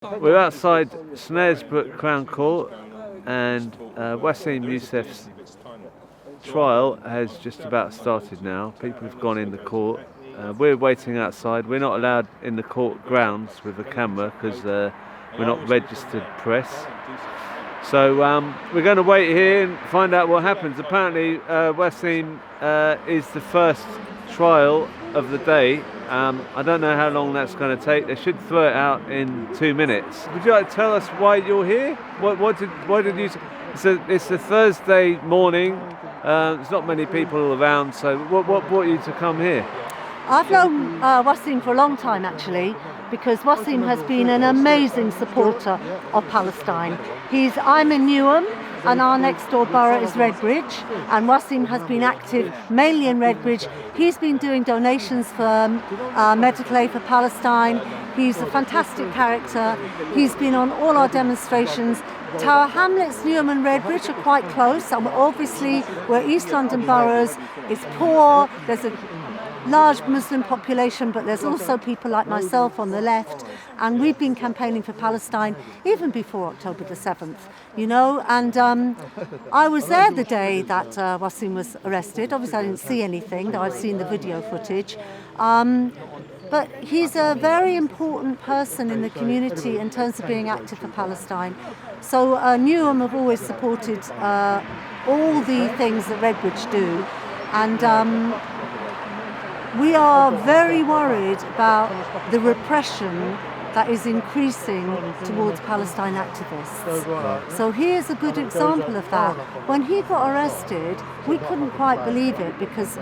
We're outside Snaresbrook Crown Court, and Waseem Yousaf's trial has just about started now. People have gone in the court. We're waiting outside. We're not allowed in the court grounds with the camera because we're not registered press. So we're going to wait here and find out what happens. Apparently Waseem is the first trial of the day. I don't know how long that's going to take. They should throw it out in 2 minutes. Would you like to tell us why you're here? Why did you? It's a Thursday morning. There's not many people around. So what brought you to come here? I've known Waseem for a long time, actually, because Waseem has been an amazing supporter of Palestine. I'm in Newham, and our next door borough is Redbridge, and Waseem has been active mainly in Redbridge. He's been doing donations for medical aid for Palestine. He's a fantastic character. He's been on all our demonstrations. Tower Hamlets, Newham and Redbridge are quite close, and obviously we're East London boroughs. It's poor, there's a large Muslim population, but there's also people like myself on the left, and we've been campaigning for Palestine even before October the 7th, you know, and I was there the day that Waseem was arrested. Obviously I didn't see anything, though I've seen the video footage, but he's a very important person in the community in terms of being active for Palestine. So Newham have always supported all the things that Redbridge do, and we are very worried about the repression that is increasing towards Palestine activists. So here's a good example of that. When he got arrested, we couldn't quite believe it because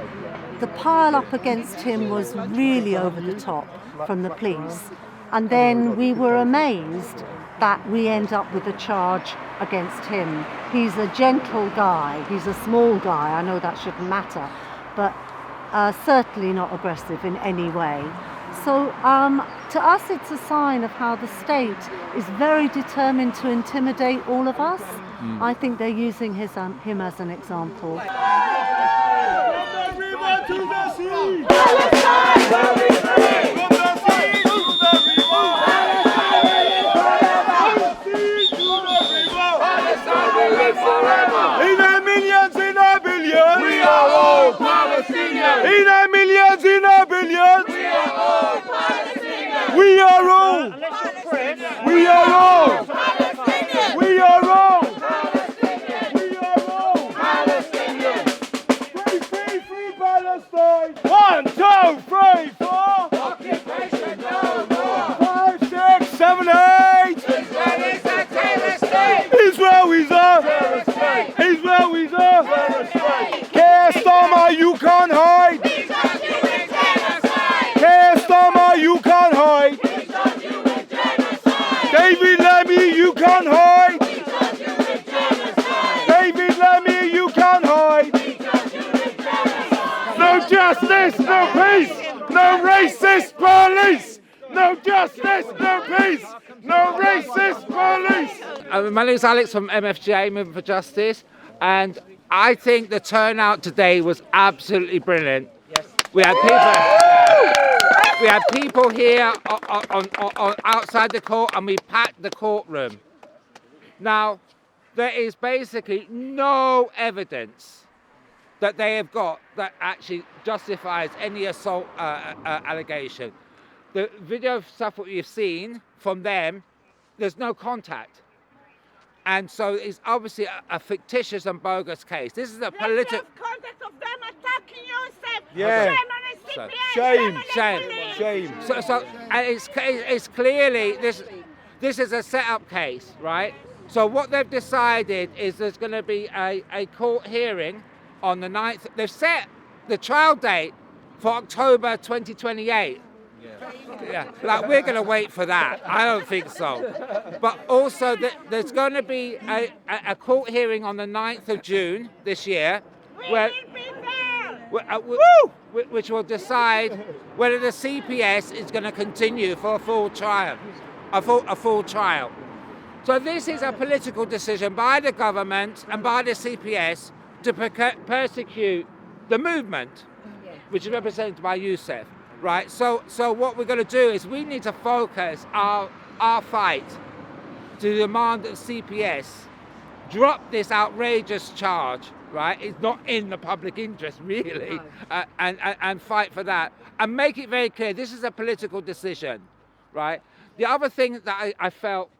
the pile up against him was really over the top from the police. And then we were amazed that we end up with a charge against him. He's a gentle guy, he's a small guy, I know that shouldn't matter, but certainly not aggressive in any way. So to us it's a sign of how the state is very determined to intimidate all of us. I think they're using him as an example. In our millions, in our billions, we are all Palestinians. We are all. We are all. We are all. We are all Palestinians. Free Palestine. 1, 2, 3, 4. Occupation no more. 5, 6, 7, 8. Israel is a terrorist state. Israel is a terrorist state. Israel is a terrorist state. Stormer, you can't hide. Because you in genocide. Stormer, you can't hide. Because you in genocide. David Lemmy, you can't hide. Because you in genocide. David Lemmy, you can't hide. Because you in genocide. No justice, no peace. No racist police. No justice, no peace. No racist police. My name is Alex from MFGA, Movement for Justice, and I think the turnout today was absolutely brilliant. Yes. We had people here on outside the court, and we packed the courtroom. Now, there is basically no evidence that they have got that actually justifies any assault allegation. The video stuff that you've seen from them, there's no contact. And so it's obviously a fictitious and bogus case. This is a political contact of them attacking Yousaf. Yeah. Shame on CPS. Shame. So and it's clearly this is a set-up case, right? So what they've decided is there's going to be a court hearing on the 9th. They've set the trial date for October 2028. Yeah, like we're going to wait for that. I don't think so. But also there's going to be a court hearing on the 9th of June this year, which will decide whether the CPS is going to continue for a full trial. So this is a political decision by the government and by the CPS to persecute the movement, which is represented by Yousaf. Right, so what we're going to do is we need to focus our our fight to demand that CPS drop this outrageous charge, right? It's not in the public interest, really, and fight for that. And make it very clear, this is a political decision, right? The other thing that I felt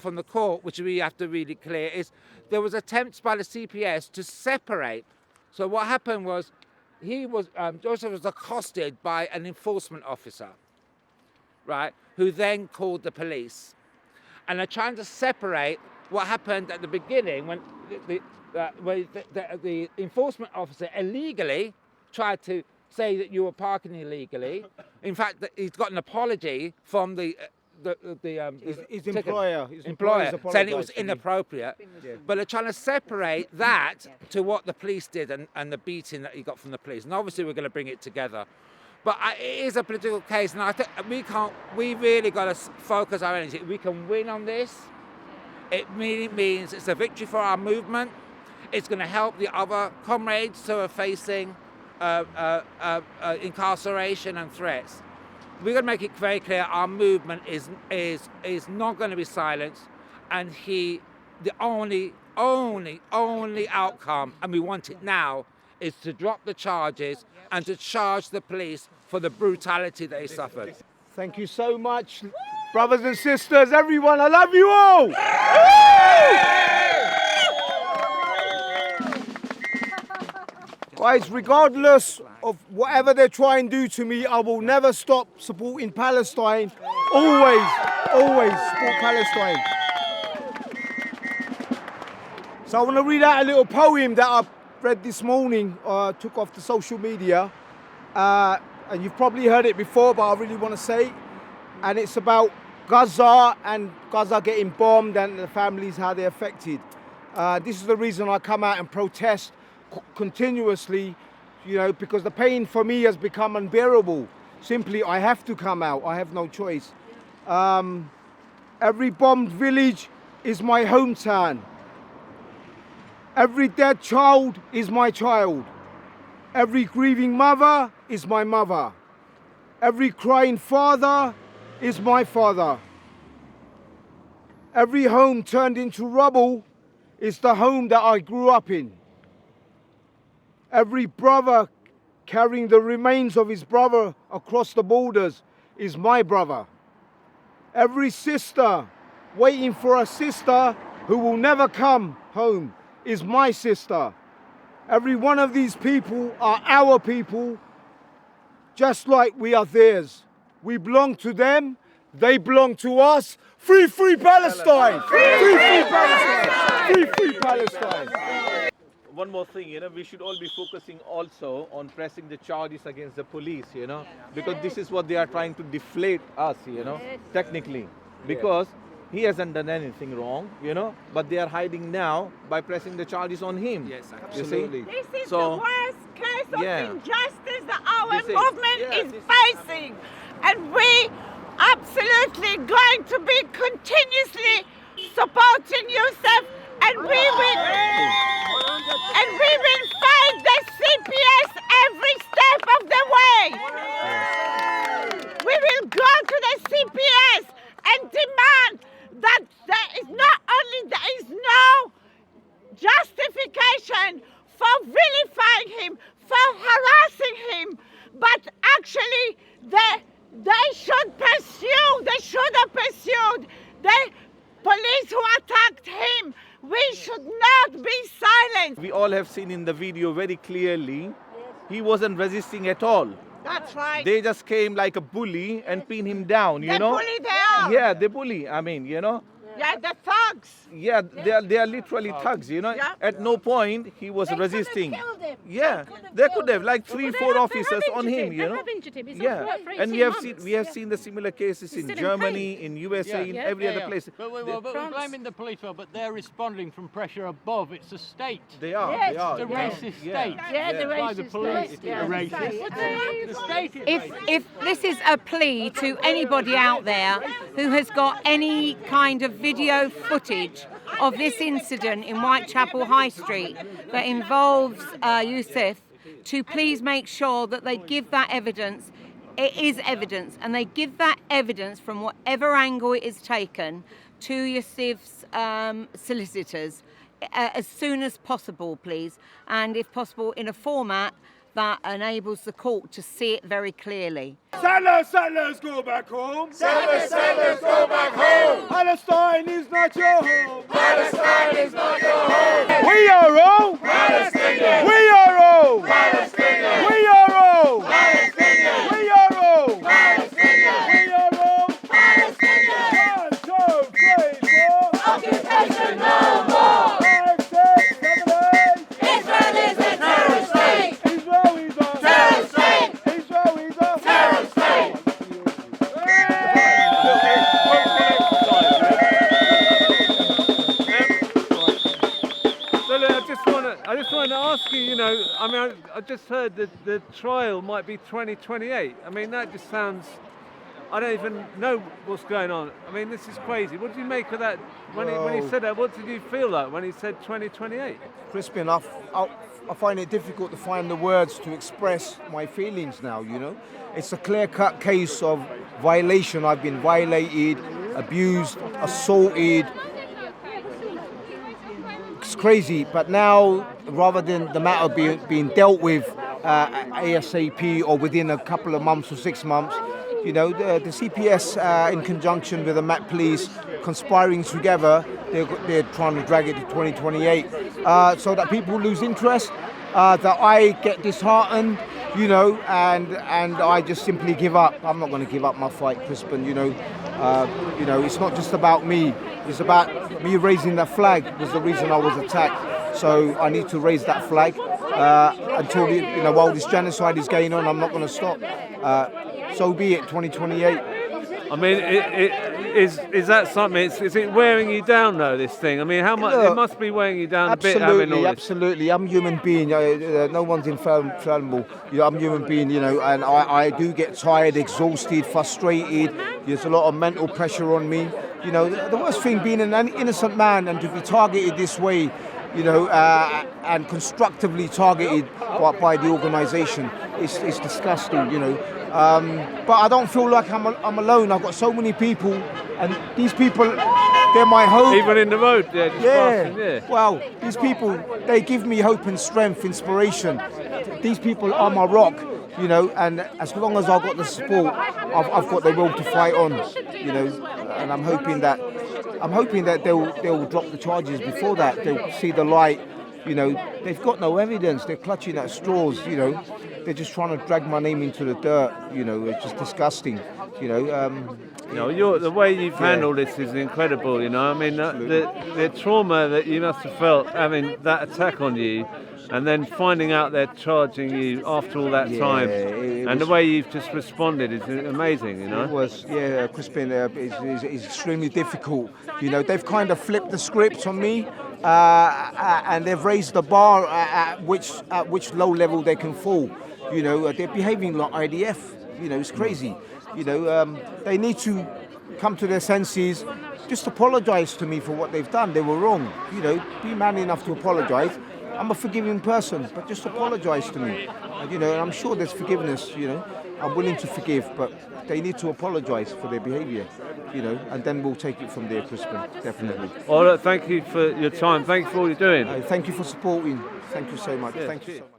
from the court, which we have to really clear, is there was attempts by the CPS to separate. So what happened was, Joseph was accosted by an enforcement officer, right, who then called the police. And they're trying to separate what happened at the beginning when the enforcement officer illegally tried to say that you were parking illegally. In fact, he's got an apology from his employer saying it was inappropriate. Yeah. But they're trying to separate that to what the police did and the beating that he got from the police. And obviously we're going to bring it together. But it is a political case, and I think we really got to focus our energy. We can win on this. It really means it's a victory for our movement. It's going to help the other comrades who are facing incarceration and threats. We're going to make it very clear our movement is not going to be silenced, and the only outcome, and we want it now, is to drop the charges and to charge the police for the brutality they suffered. Thank you so much, brothers and sisters, everyone. I love you all. Guys, regardless of whatever they try and do to me, I will never stop supporting Palestine. Always support Palestine. So I want to read out a little poem that I read this morning, took off the social media. And you've probably heard it before, but I really want to say it. And it's about Gaza and Gaza getting bombed and the families, how they're affected. This is the reason I come out and protest continuously, because the pain for me has become unbearable. Simply, I have to come out. I have no choice. Every bombed village is my hometown. Every dead child is my child. Every grieving mother is my mother. Every crying father is my father. Every home turned into rubble is the home that I grew up in. Every brother carrying the remains of his brother across the borders is my brother. Every sister waiting for a sister who will never come home is my sister. Every one of these people are our people, just like we are theirs. We belong to them, they belong to us. Free, free Palestine! Free, free Palestine! Free, free Palestine! One more thing, we should all be focusing also on pressing the charges against the police, because this is what they are trying to deflate us, technically, because he hasn't done anything wrong, but they are hiding now by pressing the charges on him. Yes, absolutely. This is the worst case of injustice that our movement is facing. And we absolutely going to be continuously supporting Yousaf, and we will fight the CPS every step of the way. We will go to the CPS and demand that there is no justification for vilifying him, for harassing him, but actually they should have pursued the police who attacked him. We should not be silent. We all have seen in the video very clearly, he wasn't resisting at all. That's right. They just came like a bully and pinned him down, The bully they are. Yeah, the bully, Yeah, the thugs. Yeah, they are literally thugs, Yeah. At no point he was resisting. Yeah, they could have, like 3-4 officers on him, They have injured him. He's Yeah, off work for and 18 we have seen the similar cases in still in Germany, pain. in USA, in every other place. But we're blaming the police, but they're responding from pressure above. It's the state. They are. Yes. They are. The racist state. Yeah, the Why the racist police state. are racist. The state is racist. If this is a plea to anybody out there who has got any kind of video footage of this incident in Whitechapel High Street that involves Yousaf, to please make sure that they give that evidence it is evidence, and they give that evidence from whatever angle it is taken to Yousaf's solicitors as soon as possible, please, and if possible in a format that enables the court to see it very clearly. Settlers, go back home. Settlers, go back home. Palestine is not your home. Palestine is not your home. We are all Palestinians. We are all Palestinians. We are all Palestinians. We are all Palestinians. We are all Palestinians. 1, 2, 3, 4. Occupation no more. 5, 6, 7, 8. Israel is a terrorist state. Israel is a terrorist state. Israel is a terrorist state. I just want to ask you, I just heard that the trial might be 2028. I mean, that just sounds, I don't even know what's going on. I mean, this is crazy. What did you make of that? When he said that, what did you feel like when he said 2028? Crispin, I find it difficult to find the words to express my feelings now, It's a clear-cut case of violation. I've been violated, abused, assaulted. It's crazy, but now, rather than the matter being dealt with ASAP or within a couple of months or 6 months, the CPS, in conjunction with the Met Police, conspiring together, they're trying to drag it to 2028, so that people lose interest, that I get disheartened, and I just simply give up. I'm not going to give up my fight, Crispin. It's not just about me. It's about me raising that flag was the reason I was attacked. So I need to raise that flag until while this genocide is going on. I'm not going to stop. So be it. 2028. I mean, is that something? Is it wearing you down though? This thing. I mean, how much? It must be wearing you down a bit. Having all this. Absolutely. I'm a human being. No one's infallible. I'm a human being. And I do get tired, exhausted, frustrated. There's a lot of mental pressure on me. The worst thing being an innocent man and to be targeted this way, and constructively targeted by the organisation, it's disgusting. But I don't feel like I'm alone. I've got so many people, and these people, they're my hope. Even in the road, passing, yeah. Well, these people, they give me hope and strength, inspiration. These people are my rock, and as long as I've got the support, I've got the will to fight on, and I'm hoping that they'll drop the charges before that. They'll see the light. They've got no evidence. They're clutching at straws. They're just trying to drag my name into the dirt. It's just disgusting. The way you've handled this is incredible. I mean, the trauma that you must have felt having that attack on you, and then finding out they're charging you after all that time, and the way you've just responded is amazing. It was, Crispin, it's extremely difficult. They've kind of flipped the script on me. And they've raised the bar at which low level they can fall. They're behaving like IDF. It's crazy. They need to come to their senses. Just apologise to me for what they've done. They were wrong. Be man enough to apologise. I'm a forgiving person, but just apologise to me. And I'm sure there's forgiveness. I'm willing to forgive, but they need to apologise for their behaviour. And then we'll take it from there, Crispin. Definitely. Well, look, thank you for your time. Thank you for all you're doing. Thank you for supporting. Thank you so much. Yeah, thank you so much.